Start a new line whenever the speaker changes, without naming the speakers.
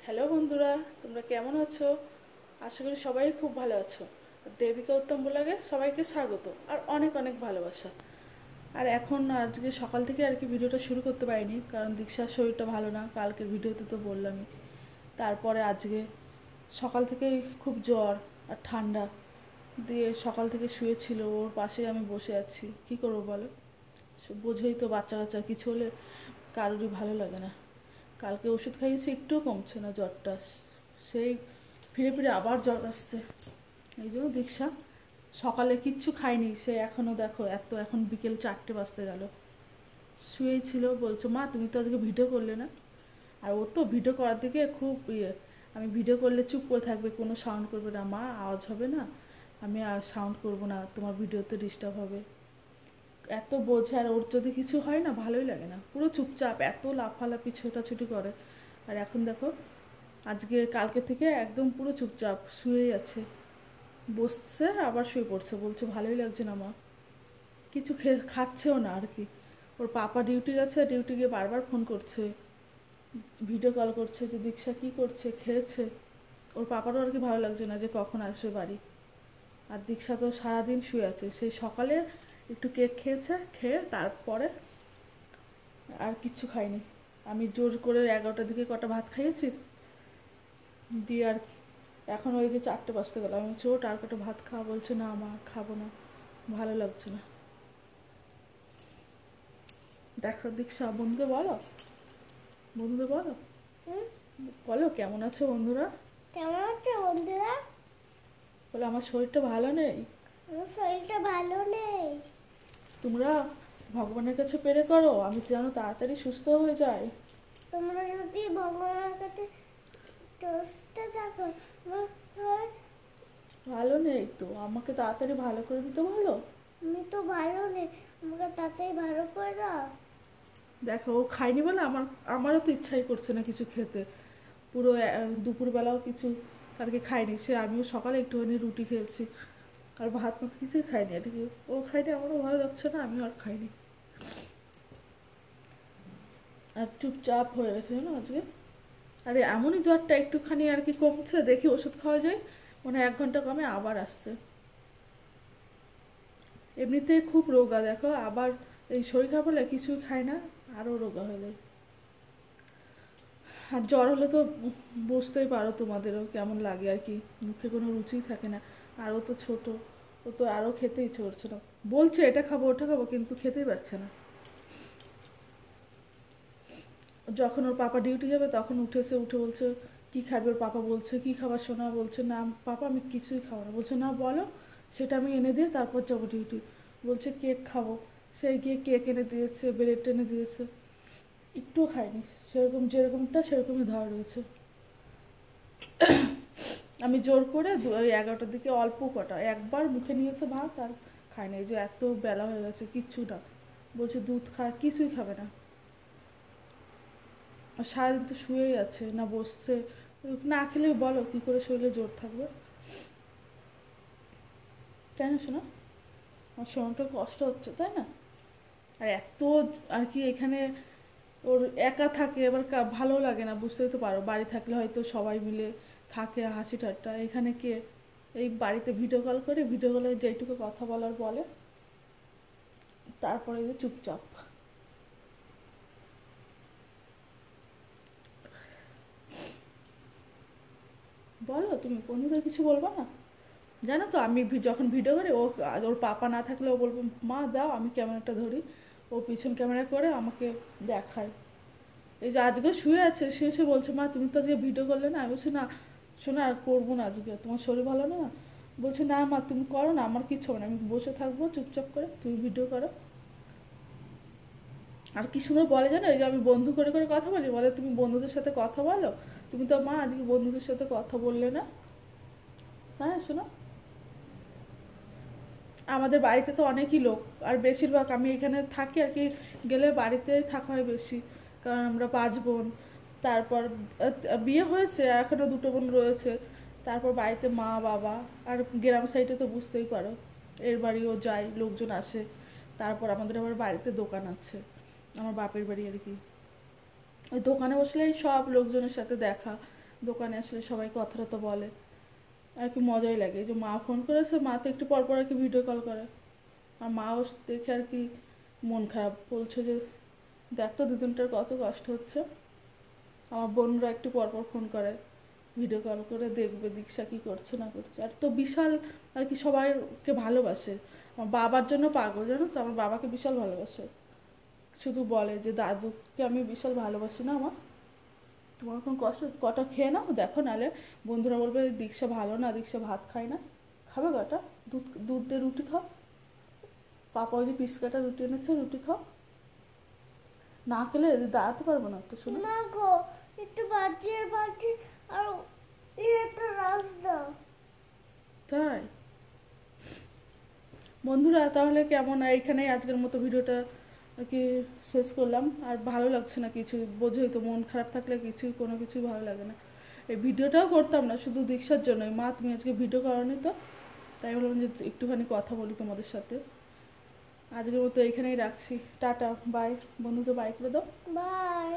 Hello বন্ধুরা, তোমরা কেমন আছো? আশা করি সবাই খুব ভালো আছো। দেবিকা উত্তম ব্লগে সবাইকে স্বাগত আর অনেক অনেক ভালোবাসা। আর এখন আজকে সকাল থেকে আর কি ভিডিওটা শুরু করতে পারিনি, কারণ দীক্ষার শরীরটা ভালো না, কালকের ভিডিওতে তো বললামই। তারপরে আজকে সকাল থেকেই খুব জ্বর আর ঠান্ডা দিয়ে সকাল থেকে শুয়েছিল, ওর পাশেই আমি বসে আছি। কি করবো বলো? বোঝোই তো, বাচ্চা কাচ্চা কিছু হলে কারোরই ভালো লাগে না। কালকে ওষুধ খাইয়েছি, একটুও কমছে না জ্বরটা। সেই ফিরে ফিরে আবার জ্বর আসছে। এই জন্য দীক্ষা সকালে কিচ্ছু খায়নি, সে এখনো দেখো এখন বিকেল 4টে বাজতে গেল, শুয়েই ছিল। বলছো মা তুমি তো আজকে ভিডিও করলে না। আর ও তো ভিডিও করার দিকে খুব আমি ভিডিও করলে চুপ করে থাকবে, কোনো সাউন্ড করবে না। মা আওয়াজ হবে না, আমি আর সাউন্ড করবো না, তোমার ভিডিওতে ডিস্টার্ব হবে। এত বোঝে, আর ওর যদি কিছু হয় না ভালোই লাগে না, পুরো চুপচাপ, এত লাফালাফি ছোটাছুটি করে। আর এখন দেখো আজকে কালকে থেকে একদম পুরো চুপচাপ শুয়েই আছে, বসছে আবার শুয়ে পড়ছে, বলছে ভালোই লাগছে না মা। কিছু খাচ্ছেও না আর কি। ওর পাপা ডিউটি গেছে, ডিউটি গিয়ে বারবার ফোন করছে, ভিডিও কল করছে যে দীক্ষা কী করছে, খেয়েছে। ওর পাপারও আর কি ভালো লাগছে না যে কখন আসবে বাড়ি। আর দীক্ষা তো সারাদিন শুয়ে আছে, সেই সকালে একটু কেক খেয়েছে, খেয়ে তারপরে আর কিচ্ছু খাইনি। আমি জোর করে 11টার দিকে কটা ভাত খাইয়েছি, দিয়ে আর এখন ওই যে 4টে বাজতে গেল, আমি চোট আর কটা ভাত খাওয়া, বলছে না মা খাবো না, ভালো লাগছে না। দেখো দীক্ষা, বন্ধুদের বলো, বন্ধুদের বলো, বলো কেমন আছো বন্ধুরা।
কেমন আছে বন্ধুরা?
বলো আমার শরীরটা ভালো নেই।
আমার শরীরটা ভালো নেই।
তোমরা ভগবানের কাছে প্রে করো, আমি যেন তাড়াতাড়ি সুস্থ হয়ে যাই।
তোমরা যদি ভগবানের কাছে দোষতে থাকো, আমার শরীর,
ভালো নেই তো, আমাকে তাড়াতাড়ি ভালো করে দিতে বলো।
আমি তো ভালো নেই, আমাকে তাতেই ভালো করে দাও।
দেখো ও খায়নি বলে আমারও তো ইচ্ছাই করছে না কিছু খেতে। পুরো দুপুরবেলাও কিছু আর কি খাইনি সে, আমিও সকালে একটুখানি রুটি খেয়েছি, আর ভাত মাত কিছুই খাইনি আর কি। ও খাইনি, আমারও ভালো লাগছে না, আমিও আর খাইনি। আর চুপচাপ হয়ে গেছে জানো আজকে। আরে এমনই জ্বরটা একটুখানি আর কি কমছে, দেখি ওষুধ খাওয়া যায়, মনে হয় 1 ঘন্টা কমে আবার আসছে। এমনিতে খুব রোগা দেখো, আবার এই শরীর খারাপ হলে কিছুই খায় না, আরও রোগা হয়ে যায়। আর জ্বর হলে তো বুঝতেই পারো তোমাদেরও কেমন লাগে আর কি, মুখে কোনো রুচিই থাকে না। আর ও তো ছোট, ও তো আরও খেতে ইচ্ছে করছে না, বলছে এটা খাবো ওটা খাবো কিন্তু খেতেই পারছে না। যখন ওর পাপা ডিউটি যাবে তখন উঠে বলছে কি খাবে, ওর পাপা বলছে কি খাবার সোনা, বলছে না পাপা আমি কিছুই খাবো না, বলছে না বলো, সেটা আমি এনে দিয়ে তারপর যাবো ডিউটি। বলছে কেক খাবো, সেই গিয়ে কেক এনে দিয়েছে, ব্রেড এনে দিয়েছে, একটুও খায়নি। সেরকম যেরকমটা সেরকমই ধরা রয়েছে। আমি জোর করে ওই 11টার দিকে অল্প কটা একবার মুখে নিয়েছে ভাত, আর খায় না। এই যে এত বেলা হয়ে গেছে কিচ্ছু না, বলছে দুধ খায়, কিছুই খাবে না। আর সারাদিন তো শুয়েই আছে, না বসছে। না খেলে বলো কি করে শরীরে জোর থাকবে, তাই না শোনা? আমার শোনাটা কষ্ট হচ্ছে তাই না? আর এত আর কি এখানে ওর একা থাকে, এবার ভালো লাগে না, বুঝতেই তো পারো। বাড়ি থাকলে হয়তো সবাই মিলে থাকে, হাসি ঠাট্টা। এখানে কে, এই বাড়িতে ভিডিও কল করে, ভিডিও কলে যেটুকু কথা বলার বলে, তারপরে যে চুপচাপ। বলো তুমি বন্ধুদের কিছু বলবো না? জানো তো আমি যখন ভিডিও করি, ওর পাপা না থাকলে ও বলবো মা দাও আমি ক্যামেরাটা ধরি, ও পিছন ক্যামেরা করে আমাকে দেখায়। এই যে আজকে শুয়ে আছে, শুয়ে শুয়ে বলছে মা তুমি তো আজকে ভিডিও করলে না। আমি বলছি না শোনা আর করবো না, আজকে তোমার শরীর ভালো না। বলছে না মা তুমি করো না, আমার কিচ্ছু হবে না, আমি বসে থাকবো চুপচাপ করে, তুমি ভিডিও করো। আর কি সুন্দর বলে জানো, এই যে আমি বন্ধু করে করে কথা বলি, বলে তুমি বন্ধুদের সাথে কথা বলো, তুমি তো মা আজকে বন্ধুদের সাথে কথা বললে না। হ্যাঁ শোনো, আমাদের বাড়িতে তো অনেকই লোক, আর বেশিরভাগ আমি এখানে থাকি আর কি, গেলে বাড়িতে থাকা হয় বেশি, কারণ আমরা 5 বোন। তারপর বিয়ে হয়েছে, আর এখনো 2টো বোন রয়েছে। তারপর বাড়িতে মা বাবা, আর গ্রাম সাইডে তো বুঝতেই পারো, এর বাড়িও যায়, লোকজন আসে। তারপর আমাদের আবার বাড়িতে দোকান আছে, আমার বাপের বাড়ি আর কি। ওই দোকানে বসলেই সব লোকজনের সাথে দেখা, দোকানে আসলে সবাই কথাটা তো বলে, আর কি মজাই লাগে। এই যে মা ফোন করেছে, মা তো একটু পর পর আর কি ভিডিও কল করে, আর মাও দেখে আর কি মন খারাপ, বলছে যে দেখ তো দুজনটার কত কষ্ট হচ্ছে। আমার বোনরা একটু পর পর ফোন করে, ভিডিও কল করে দেখবে দীক্ষা কি করছে না করছে। আর তো বিশাল আর কি সবাইকে ভালোবাসে, আমার বাবার জন্য পাগল, জানো তো, আমার বাবাকে বিশাল ভালোবাসে। শুধু বলে যে দাদুকে আমি বিশাল ভালোবাসি না আমার, তোমার এখন কষ্ট, কটা খেয়ে নাও দেখো, নাহলে বন্ধুরা বলবে দীক্ষা ভালো না, দীক্ষা ভাত খায় না। খাবে কটা, দুধ দুধ দিয়ে রুটি খাও, পাপা ওই যে পিস কাটা রুটি এনেছে, রুটি খাও, না খেলে দাঁড়াতে পারবো না তো শুনো।
না গো, একটু বাজিয়ে বাজিয়ে আর এটা রাখ দাও।
তাই বন্ধুরা, তাহলে কেমন, এইখানেই আজকের মতো ভিডিওটা আর কি শেষ করলাম। আর ভালো লাগছে না কিছু, বোঝোই তো, মন খারাপ থাকলে কিছুই, কোনো কিছুই ভালো লাগে না। এই ভিডিওটাও করতাম না শুধু দীক্ষার জন্যই, মা তুমি আজকে ভিডিও করোনি তো, তাই বললাম যে একটুখানি কথা বলি তোমাদের সাথে। আজকের মতো এইখানেই রাখছি, টাটা বাই, বন্ধুকে বাই করে দাও।
বাই।